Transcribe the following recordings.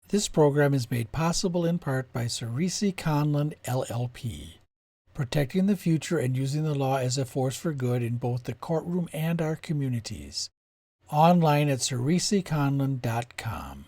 This program is made possible in part by Cerisi Conlon LLP, protecting the future and using the law as a force for good in both the courtroom and our communities. Online at cerisiconlon.com.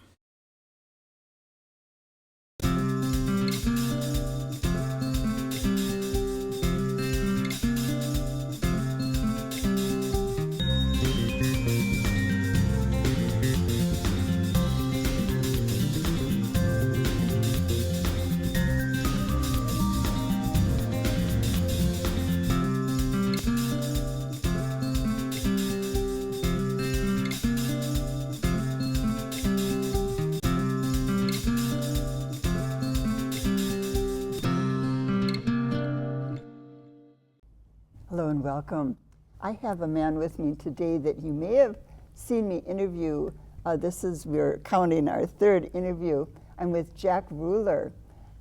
Hello and welcome. I have a man with me today that you may have seen me interview. We're counting our third interview. I'm with Jack Reuler.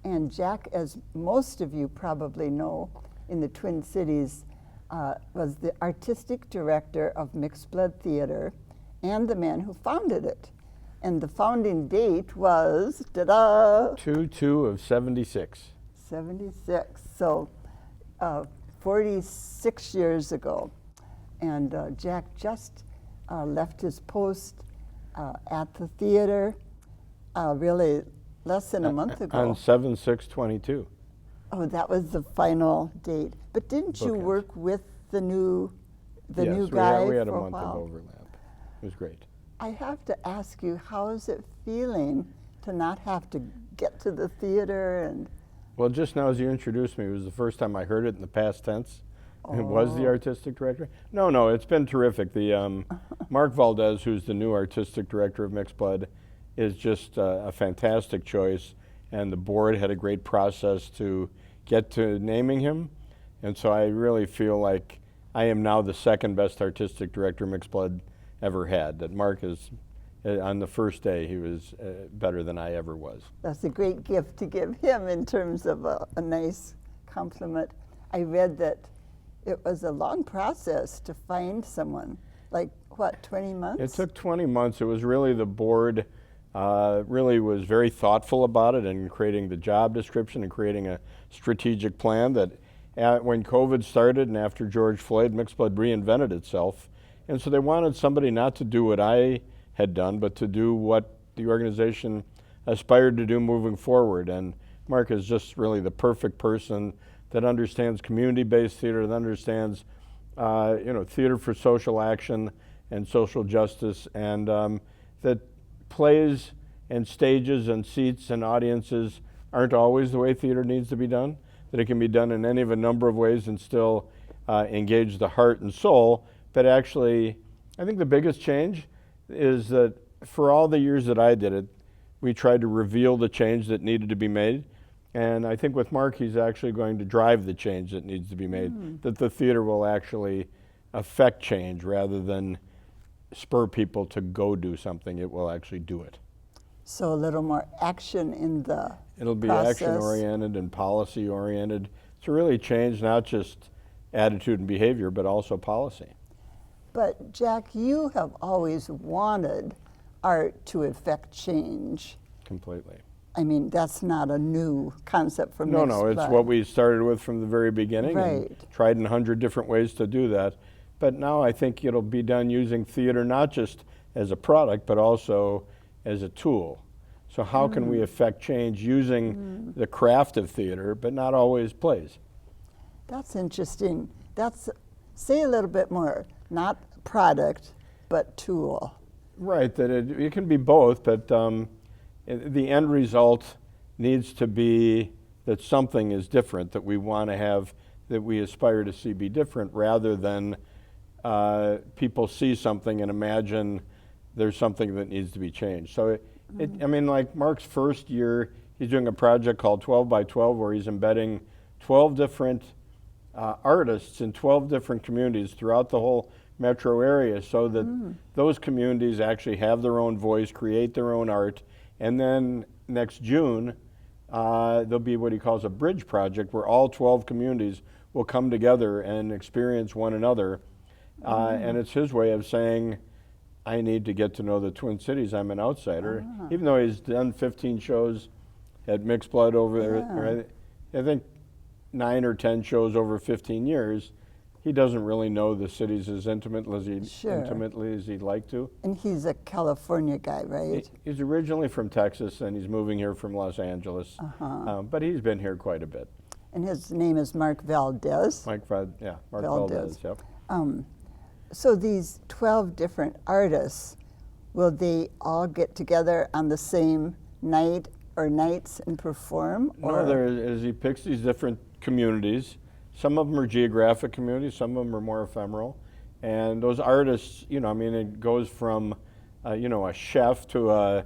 And Jack, as most of you probably know, in the Twin Cities, was the artistic director of Mixed Blood Theater and the man who founded it. And the founding date was, ta-da! 2/2 of 76. 76. So 46 years ago. And Jack just left his post at the theater really less than a month ago. On 7/6/22. Oh, that was the final date. But didn't you Bookends. work with the new Yes, guy we had a for a month while? of overlap. It was great. I have to ask you, how is it feeling to not have to get to the theater and Well, just now as you introduced me, it was the first time I heard it in the past tense. It was the artistic director. No, it's been terrific. The Mark Valdez, who's the new artistic director of Mixed Blood, is just a fantastic choice, and the board had a great process to get to naming him, and so I really feel like I am now the second best artistic director Mixed Blood ever had. That Mark is, on the first day, he was better than I ever was. that's a great gift to give him in terms of a nice compliment. I read that it was a long process to find someone, like what, 20 months? It took 20 months. It was really the board really was very thoughtful about it and creating the job description and creating a strategic plan that when COVID started and after George Floyd, Mixed Blood reinvented itself. And so they wanted somebody not to do what I had done, but to do what the organization aspired to do moving forward. And Mark is just really the perfect person that understands community-based theater, that understands theater for social action and social justice, and that plays and stages and seats and audiences aren't always the way theater needs to be done, that it can be done in any of a number of ways and still engage the heart and soul. But actually, I think the biggest change is that for all the years that I did it, we tried to reveal the change that needed to be made. And I think with Mark, he's actually going to drive the change that needs to be made, that the theater will actually affect change rather than spur people to go do something. It will actually do it. So a little more action in the It'll be process. action-oriented and policy-oriented to really change not just attitude and behavior, but also policy. But Jack, you have always wanted art to affect change. Completely. I mean, that's not a new concept for No, Mixed it's Blood. what we started with from the very beginning and Right. tried in 100 different ways to do that. But now I think it'll be done using theater not just as a product, but also as a tool. So how can we affect change using the craft of theater, but not always plays? That's interesting. Say a little bit more, not product, but tool. Right, that it can be both, but the end result needs to be that something is different, that we want to have, that we aspire to see be different, rather than people see something and imagine there's something that needs to be changed. So, I mean, like Mark's first year, he's doing a project called 12 by 12 where he's embedding 12 different artists in 12 different communities throughout the whole metro area so that those communities actually have their own voice, create their own art, and then next June, there'll be what he calls a bridge project where all 12 communities will come together and experience one another. And it's his way of saying, I need to get to know the Twin Cities. I'm an outsider. Even though he's done 15 shows at Mixed Blood over there, or I think 9 or 10 shows over 15 years, he doesn't really know the cities as intimately as he'd like to. And he's a California guy, right? He's originally from Texas, and he's moving here from Los Angeles. But he's been here quite a bit. And his name is Mark Valdez. Mark Valdez, yep. So these 12 different artists, will they all get together on the same night or nights and perform? No, as he picks these different communities. Some of them are geographic communities, some of them are more ephemeral. And those artists, you know, I mean, it goes from, you know, a chef to a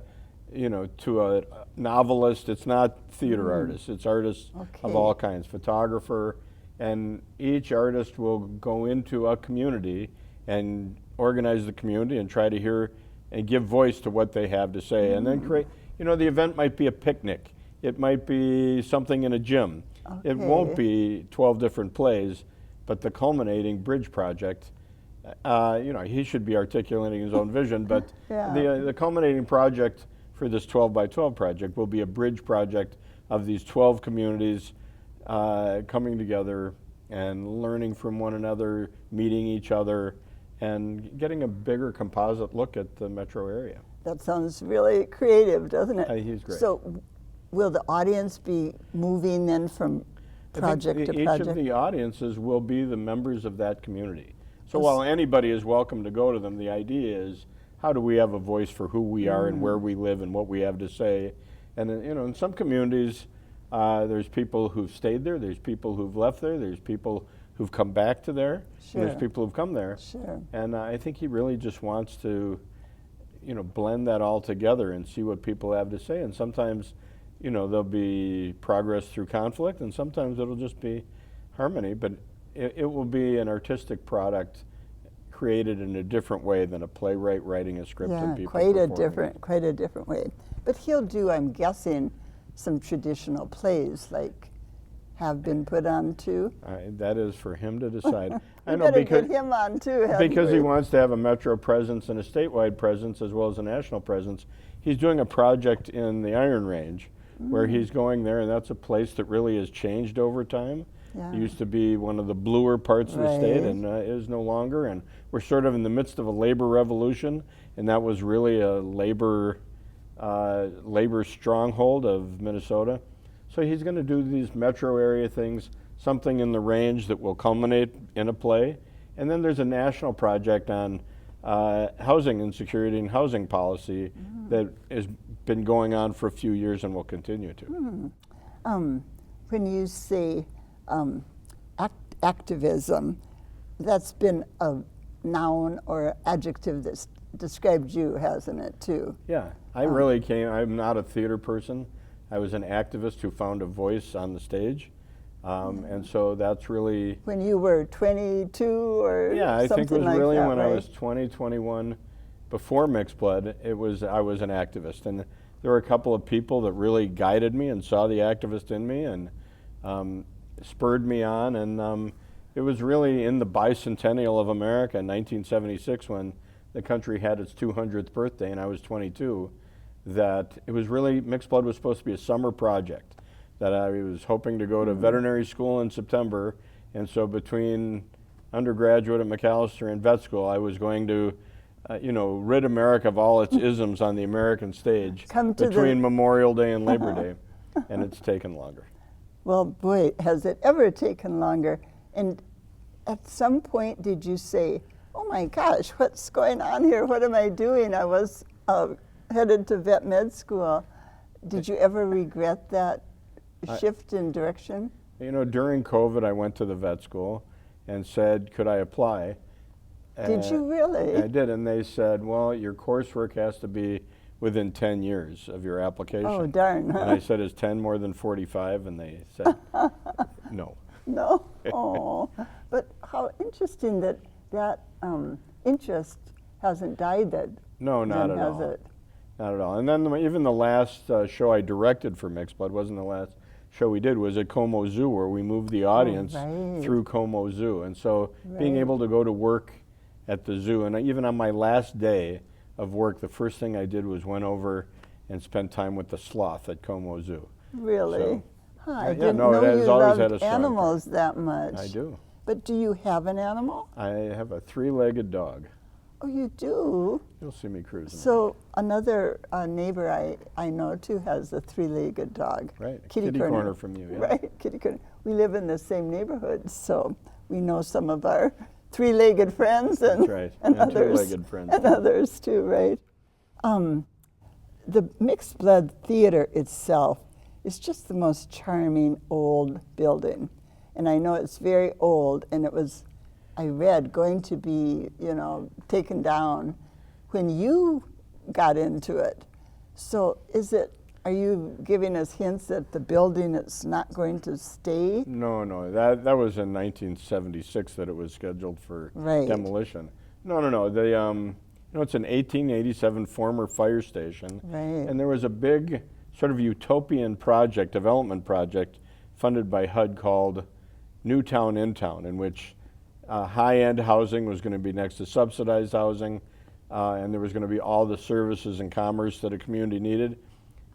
novelist. It's not theater artists, it's artists of all kinds, photographer. And each artist will go into a community and organize the community and try to hear and give voice to what they have to say. And then create, you know, the event might be a picnic. It might be something in a gym. It won't be 12 different plays, but the culminating bridge project, you know, he should be articulating his own vision, but the culminating project for this 12 by 12 project will be a bridge project of these 12 communities coming together and learning from one another, meeting each other, and getting a bigger composite look at the metro area. That sounds really creative, doesn't it? He's great. So will the audience be moving then from project to project? Each of the audiences will be the members of that community. So while anybody is welcome to go to them, the idea is, how do we have a voice for who we are and where we live and what we have to say? And you know, in some communities, there's people who've stayed there, there's people who've left there, there's people who've come back to there, and there's people who've come there. And I think he really just wants to, you know, blend that all together and see what people have to say. And sometimes, you know, there'll be progress through conflict, and sometimes it'll just be harmony, but it will be an artistic product created in a different way than a playwright writing a script and people quite a different way. But he'll do, I'm guessing, some traditional plays like have been put on too. That is for him to decide. I know, because get him on too. Because he wants to have a metro presence and a statewide presence as well as a national presence. He's doing a project in the Iron Range where he's going there, and that's a place that really has changed over time. It used to be one of the bluer parts of the state, and is no longer. And we're sort of in the midst of a labor revolution, and that was really a labor stronghold of Minnesota. So he's going to do these metro area things, something in the range that will culminate in a play. And then there's a national project on housing insecurity and housing policy that has been going on for a few years and will continue to. When you say activism, that's been a noun or adjective that's described you, hasn't it, too? Yeah, I'm not a theater person. I was an activist who found a voice on the stage. And so that's really... When you were 22 or yeah, I think it was like really that, when I was 20, 21, before Mixed Blood, I was an activist. And there were a couple of people that really guided me and saw the activist in me and spurred me on. And it was really in the bicentennial of America in 1976 when the country had its 200th birthday and I was 22, that it was really, Mixed Blood was supposed to be a summer project, that I was hoping to go to veterinary school in September, and so between undergraduate at McAllister and vet school, I was going to, rid America of all its isms on the American stage between Memorial Day and Labor Day, and it's taken longer. Well, boy, has it ever taken longer. And at some point did you say, oh my gosh, what's going on here? What am I doing? I was headed to vet med school. Did you ever regret that shift in direction? During COVID, I went to the vet school and said, could I apply? Did you really? I did, and they said, well, your coursework has to be within 10 years of your application. Oh, darn. And I said, is 10 more than 45? And they said, no. No? Oh. But how interesting that interest hasn't died then. No, not at all. Has it? Not at all. And then even the last show I directed for Mixed Blood wasn't the last show we did, was at Como Zoo, where we moved the audience through Como Zoo. And so being able to go to work at the zoo, and even on my last day, of work, the first thing I did was went over and spent time with the sloth at Como Zoo. Really? So, Huh, I yeah, didn't no, know it has you always had loved a strong part. animals that much. I do. But do you have an animal? I have a 3-legged dog. Oh, you do? You'll see me cruising. So another neighbor I know too has a 3-legged dog. Right, kitty corner from you, yeah. Right, kitty corner. We live in the same neighborhood, so we know some of our 3-legged friends and, That's right. and, And others. 2-legged friends, And too. others too, right? The Mixed Blood Theater itself is just the most charming old building. And I know it's very old, and it was, I read, going to be, taken down when you got into it. So are you giving us hints that the building is not going to stay? No, that was in 1976 that it was scheduled for Right. demolition. No. It's an 1887 former fire station. Right. And there was a big sort of utopian development project funded by HUD called Newtown in Town, in which high-end housing was going to be next to subsidized housing, and there was going to be all the services and commerce that a community needed.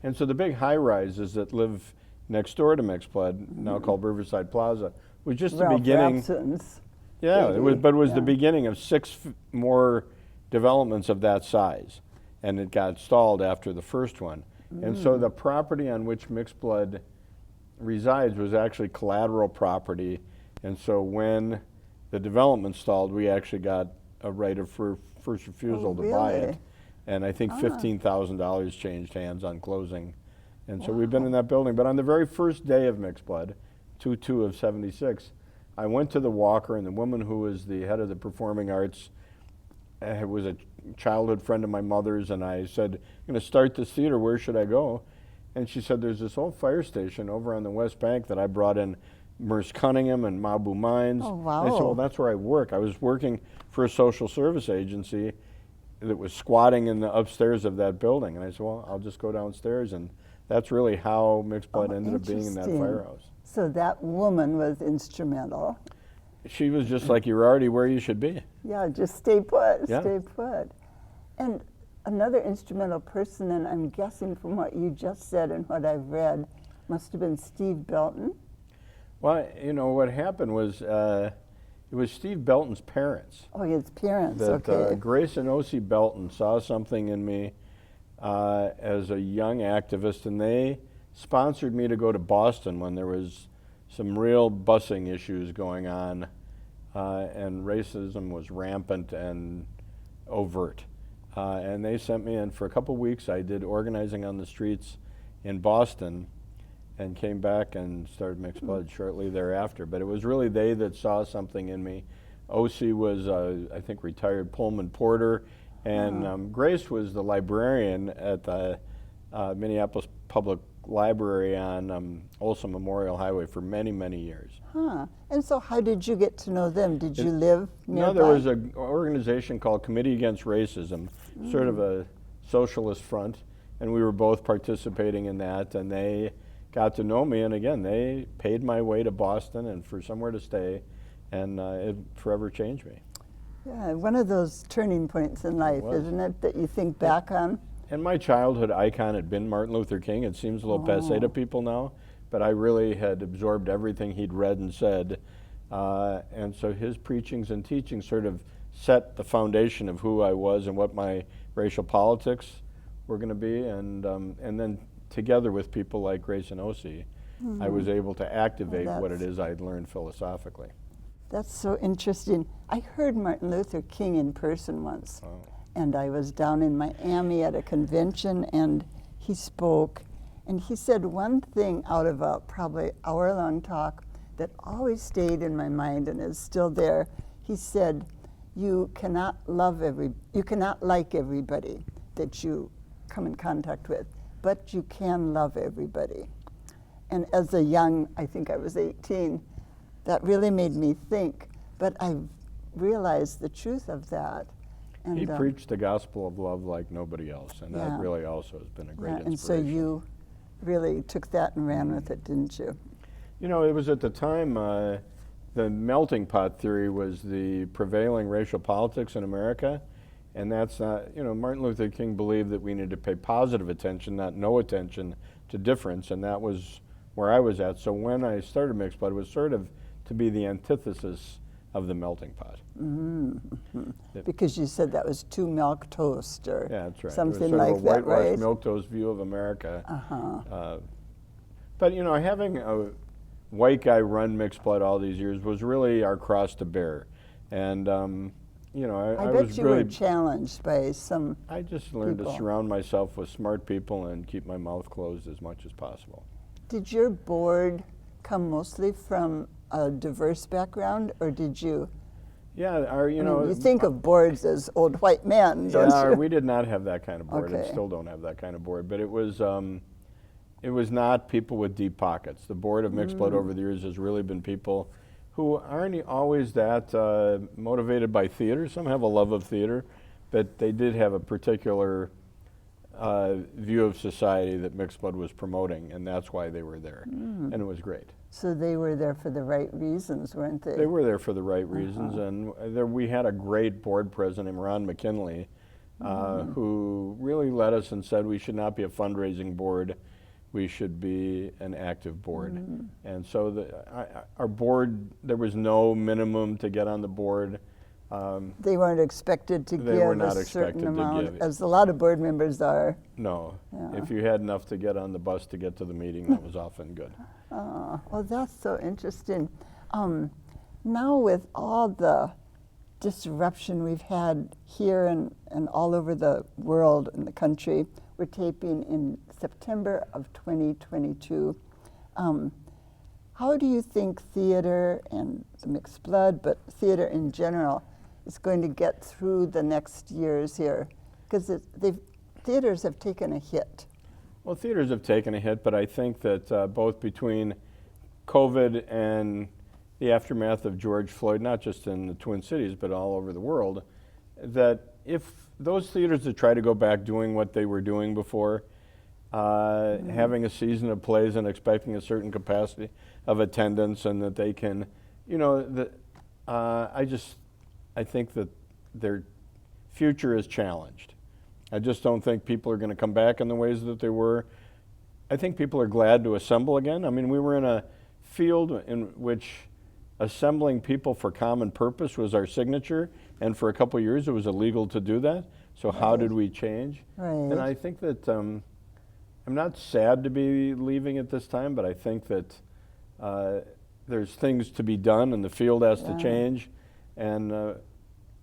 And so the big high-rises that live next door to Mixed Blood, now called Riverside Plaza, was just the Ralph beginning. Rapson's Yeah, baby. it was the Yeah. beginning of 6 more developments of that size, and it got stalled after the first one. And so the property on which Mixed Blood resides was actually collateral property, and so when the development stalled, we actually got a right of first refusal to buy it. really? And I think $15,000 changed hands on closing. And so we've been in that building. But on the very first day of Mixed Blood, 2/2 of 76, I went to the Walker, and the woman who was the head of the performing arts was a childhood friend of my mother's, and I said, I'm going to start this theater, where should I go? And she said, there's this old fire station over on the West Bank that I brought in Merce Cunningham and Mabu Mines. Oh, wow. And I said, well, that's where I work. I was working for a social service agency that was squatting in the upstairs of that building. And I said, well, I'll just go downstairs. And that's really how Mixed Blood ended up being in that Interesting. firehouse. So that woman was instrumental. She was just like, you're already where you should be. Yeah, just stay put, Yeah. stay put. And another instrumental person, and I'm guessing from what you just said and what I've read, must have been Steve Belton. Well, what happened was it was Steve Belton's parents. Oh, his parents, That okay. Grace and O.C. Belton saw something in me as a young activist, and they sponsored me to go to Boston when there was some real busing issues going on, and racism was rampant and overt. And they sent me in for a couple weeks. I did organizing on the streets in Boston and came back and started Mixed Blood shortly thereafter. But it was really they that saw something in me. O.C. was, I think, retired Pullman porter, and Grace was the librarian at the Minneapolis Public Library on Olson Memorial Highway for many, many years. Huh. And so how did you get to know them? Did you live nearby? No, there was an organization called Committee Against Racism, sort of a socialist front, and we were both participating in that, and they got to know me, and again, they paid my way to Boston and for somewhere to stay, and it forever changed me. Yeah, one of those turning points in life, was. isn't it, that you think back on? And my childhood icon had been Martin Luther King. It seems a little passé to people now, but I really had absorbed everything he'd read and said. And so his preachings and teachings sort of set the foundation of who I was and what my racial politics were going to be. And then together with people like Grace and O.C., I was able to activate what it is I'd learned philosophically. That's so interesting. I heard Martin Luther King in person once. Oh. And I was down in Miami at a convention, and he spoke, and he said one thing out of a probably hour-long talk that always stayed in my mind and is still there. He said, you cannot like everybody that you come in contact with, but you can love everybody. And as a young, I think I was 18, that really made me think, but I realized the truth of that. And, He preached the gospel of love like nobody else, and that really also has been a great inspiration. And so you really took that and ran with it, didn't you? You know, it was at the time, the melting pot theory was the prevailing racial politics in America, And that's not, Martin Luther King believed that we need to pay positive attention, not no attention to difference, and that was where I was at. So when I started Mixed Blood, it was sort of to be the antithesis of the melting pot. Mm-hmm. Because you said that was too milk toast or that's right. something it was sort like of a that, whitewashed right? milquetoast view of America. Uh-huh. But having a white guy run Mixed Blood all these years was really our cross to bear. And I bet was you really were challenged by some I just learned people. to surround myself with smart people and keep my mouth closed as much as possible. Did your board come mostly from a diverse background, or did you? Yeah, You think of boards as old white men, don't yeah, you? we did not have that kind of board, and Okay. still don't have that kind of board. But it was not people with deep pockets. The board of Mixed Blood over the years has really been people who aren't always that motivated by theater. Some have a love of theater, but they did have a particular view of society that Mixed Blood was promoting, and that's why they were there, and it was great. So they were there for the right reasons, weren't they? They were there for the right reasons, and we had a great board president, named Ron McKinley, who really led us and said we should not be a fundraising board, we should be an active board. And so our board, there was no minimum to get on the board. They weren't expected to They give were not a expected certain to amount, give. as a lot of board members are. No, Yeah. if you had enough to get on the bus to get to the meeting, that was often good. Well, that's so interesting. Now with all the disruption we've had here and all over the world and the country, we're taping in September of 2022. How do you think theater and the Mixed Blood, but theater in general, is going to get through the next years here? Because theaters have taken a hit. Well, theaters have taken a hit, but I think that both between COVID and the aftermath of George Floyd, not just in the Twin Cities, but all over the world, that if those theaters that try to go back doing what they were doing before, having a season of plays and expecting a certain capacity of attendance, and that they can, I think that their future is challenged. I just don't think people are going to come back in the ways that they were. I think people are glad to assemble again. I mean, we were in a field in which assembling people for common purpose was our signature, and for a couple of years it was illegal to do that. So how did we change? Right. And I think that I'm not sad to be leaving at this time, but I think that there's things to be done, and the field has to change. And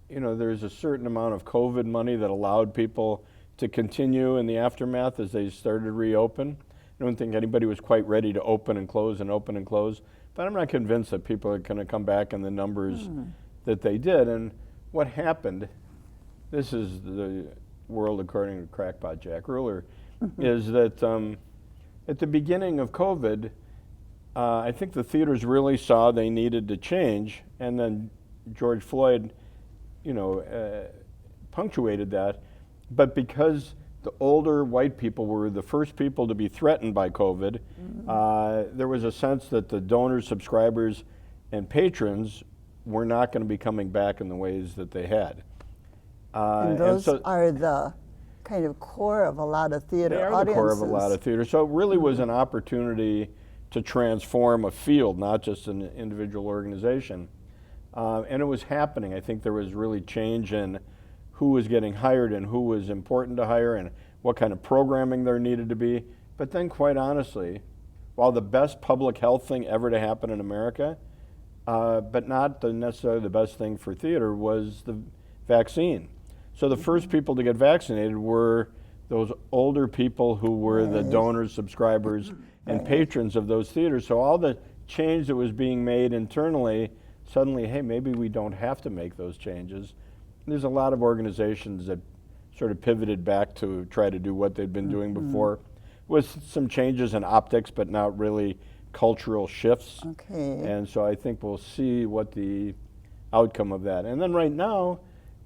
there's a certain amount of COVID money that allowed people to continue in the aftermath as they started to reopen. I don't think anybody was quite ready to open and close and open and close, but I'm not convinced that people are going to come back in the numbers that they did. And what happened, this is the world according to crackpot Jack Reuler, is that at the beginning of COVID, I think the theaters really saw they needed to change, and then George Floyd punctuated that. But because the older white people were the first people to be threatened by COVID, there was a sense that the donors, subscribers, and patrons were not going to be coming back in the ways that they had. And those are the kind of core of a lot of theater audiences. They are the core of a lot of theater. So it really was an opportunity to transform a field, not just an individual organization. And it was happening. I think there was really change in who was getting hired and who was important to hire and what kind of programming there needed to be. But then, quite honestly, while the best public health thing ever to happen in America, but not necessarily the best thing for theater, was the vaccine. So the first people to get vaccinated were those older people who were the donors, subscribers, and patrons of those theaters. So all the change that was being made internally, suddenly, hey, maybe we don't have to make those changes. There's a lot of organizations that sort of pivoted back to try to do what they'd been doing before, with some changes in optics, but not really cultural shifts. Okay. And so I think we'll see what the outcome of that. And then right now,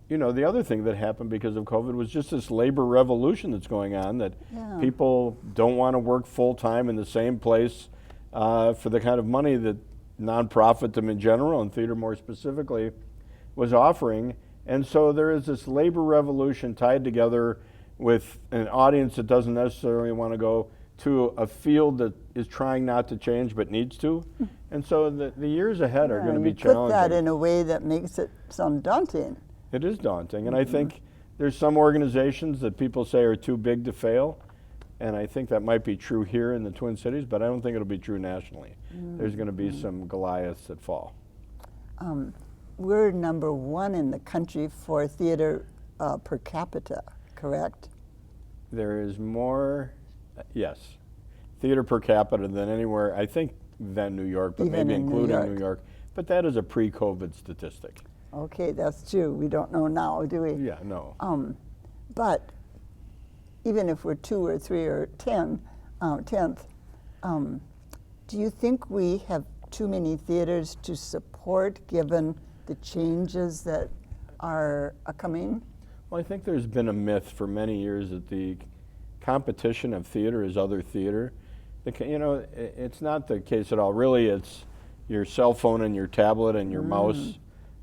the other thing that happened because of COVID was just this labor revolution that's going on, that people don't want to work full time in the same place for the kind of money that nonprofitdom in general, and theater more specifically, was offering. And so there is this labor revolution tied together with an audience that doesn't necessarily want to go to a field that is trying not to change but needs to. And so the years ahead are going to be challenging. You put that in a way that makes it sound daunting. It is daunting, and I think there's some organizations that people say are too big to fail, and I think that might be true here in the Twin Cities, but I don't think it'll be true nationally. There's going to be some Goliaths that fall. We're number one in the country for theater per capita, correct? There is more, yes, theater per capita than anywhere, I think, than New York, but Even maybe in including New York. But that is a pre-COVID statistic. Okay, that's true. We don't know now, do we? Yeah, no. But even if we're 2 or 3 or 10th, do you think we have too many theaters to support given the changes that are coming? Well, I think there's been a myth for many years that the competition of theater is other theater. You know, it's not the case at all. Really, it's your cell phone and your tablet and your mouse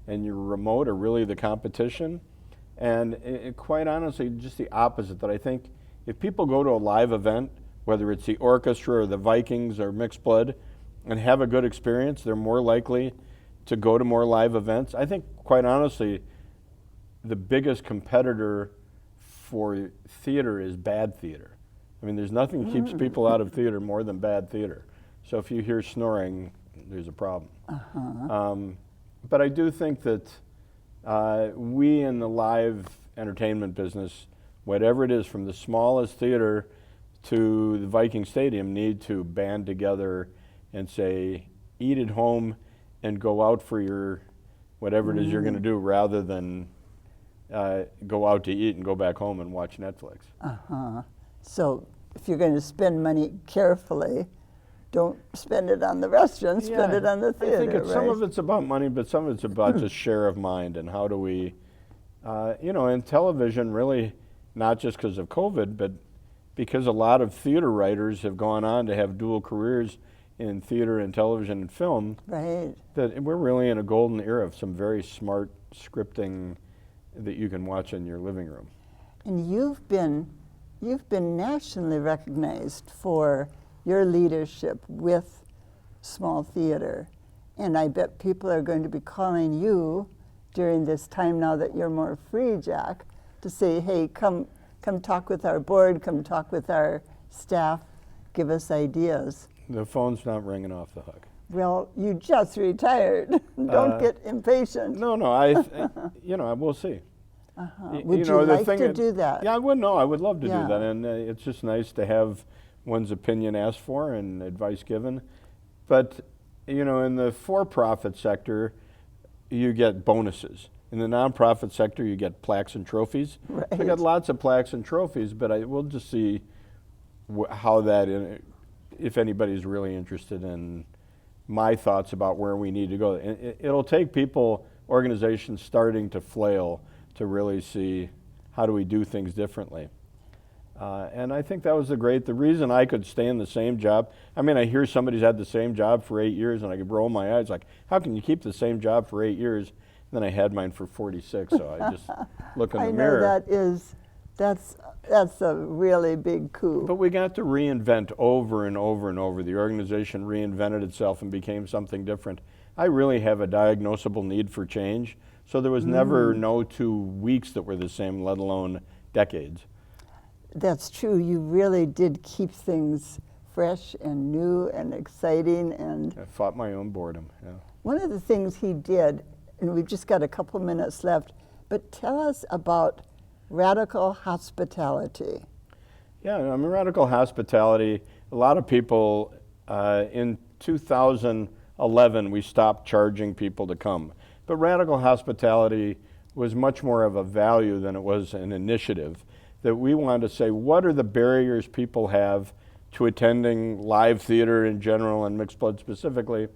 and your remote are really the competition. And quite honestly, just the opposite, that I think if people go to a live event, whether it's the orchestra or the Vikings or Mixed Blood, and have a good experience, they're more likely to go to more live events. I think, quite honestly, the biggest competitor for theater is bad theater. I mean, there's nothing that keeps people out of theater more than bad theater. So if you hear snoring, there's a problem. But I do think that we in the live entertainment business, whatever it is, from the smallest theater to the Viking Stadium, need to band together and say, eat at home and go out for your whatever it is you're going to do, rather than go out to eat and go back home and watch Netflix. So if you're going to spend money carefully, don't spend it on the restaurant, spend it on the theater. I think some of it's about money, but some of it's about just share of mind and how do we, you know, in television, really, not just because of COVID, but because a lot of theater writers have gone on to have dual careers in theater and television and film. Right. That we're really in a golden era of some very smart scripting that you can watch in your living room. And you've been nationally recognized for your leadership with small theater. And I bet people are going to be calling you during this time, now that you're more free, Jack, to say, hey, come talk with our board, come talk with our staff, give us ideas. The phone's not ringing off the hook. Well, you just retired. Don't get impatient. No, you know, we'll see. Would you like to do that? Yeah, I would. No, I would love to Yeah. do that, and it's just nice to have one's opinion asked for and advice given. But you know, in the for-profit sector, you get bonuses. In the nonprofit sector, you get plaques and trophies. Right. So I got lots of plaques and trophies, but we'll just see how that, if anybody's really interested in my thoughts about where we need to go. It'll take people, organizations starting to flail to really see how do we do things differently. And I think that was the reason I could stay in the same job. I mean, I hear somebody's had the same job for 8 years and I could roll my eyes like, how can you keep the same job for 8 years? And then I had mine for 46, so I just look in the mirror. I know that's a really big coup. But we got to reinvent over and over and over. The organization reinvented itself and became something different. I really have a diagnosable need for change, so there was never no 2 weeks that were the same, let alone decades. That's true. You really did keep things fresh and new and exciting. And I fought my own boredom. Yeah. one of the things he did, and we've just got a couple minutes left, but tell us about radical hospitality. Yeah, I mean, radical hospitality, a lot of people, in 2011, we stopped charging people to come. But radical hospitality was much more of a value than it was an initiative. That we wanted to say, what are the barriers people have to attending live theater in general and Mixed Blood specifically?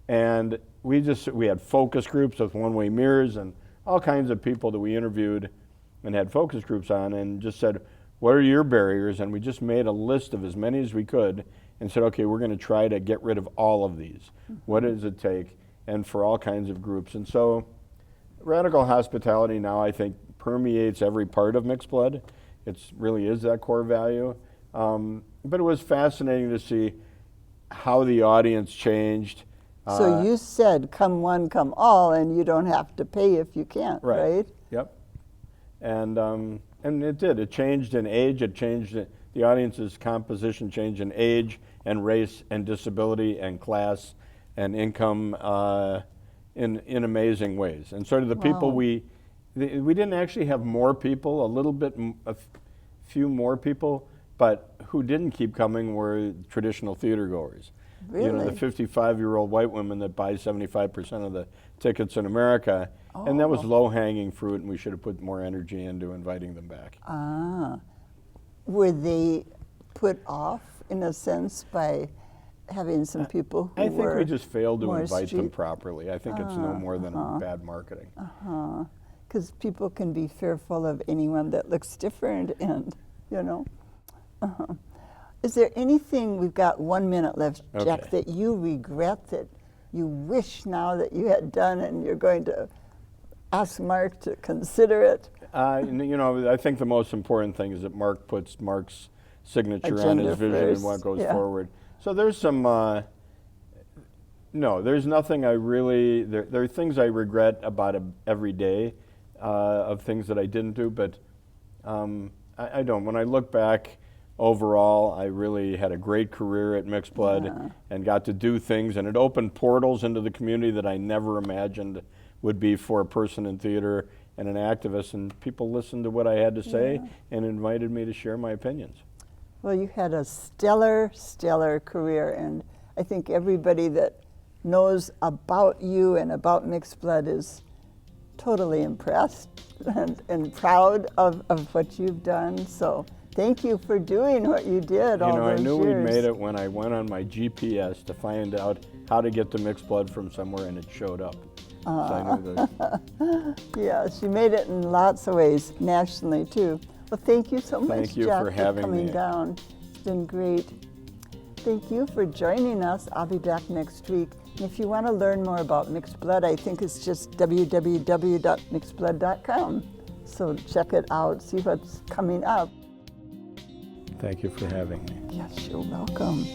And we had focus groups with one-way mirrors and all kinds of people that we interviewed and had focus groups on, and just said, what are your barriers? And we just made a list of as many as we could and said, okay, we're going to try to get rid of all of these. What does it take? And for all kinds of groups. And so Radical hospitality now, I think, permeates every part of mixed blood. It really is that core value. But it was fascinating to see how the audience changed. So you said, come one, come all, and you don't have to pay if you can't, right? Yep. And it did. It changed in age. It changed, the audience's composition changed in age and race and disability and class and income in amazing ways. And sort of the people we didn't actually have more people, a few more people, but who didn't keep coming were traditional theater goers. Really? You know, the 55-year-old white women that buy 75% of the tickets in America, and that was low-hanging fruit, and we should have put more energy into inviting them back. Were they put off, in a sense, by having some people who I think we just failed to invite them street? properly. I think it's no more than bad marketing. Because people can be fearful of anyone that looks different, and, you know. Is there anything, we've got 1 minute left, Jack, that you regret, that you wish now that you had done, and you're going to ask Mark to consider it? You know, I think the most important thing is that Mark puts Mark's signature on Agenda his vision first, and what goes forward. So there's some, no, there's nothing I really, there are things I regret about every day of things that I didn't do, but I don't. When I look back, overall, I really had a great career at Mixed Blood and got to do things, and it opened portals into the community that I never imagined would be for a person in theater and an activist, and people listened to what I had to say and invited me to share my opinions. Well, you had a stellar, stellar career, and I think everybody that knows about you and about Mixed Blood is totally impressed and proud of what you've done. So thank you for doing what you did all those years. I knew we'd made it when I went on my GPS to find out how to get to Mixed Blood from somewhere, and it showed up. So I knew that. Yes, you made it in lots of ways, nationally too. Well, thank you so much, Thank you Jack, for having coming me. down. It's been great. Thank you for joining us. I'll be back next week. And if you want to learn more about Mixed Blood, I think it's just www.mixedblood.com. So check it out, see what's coming up. Thank you for having me. Yes, you're welcome.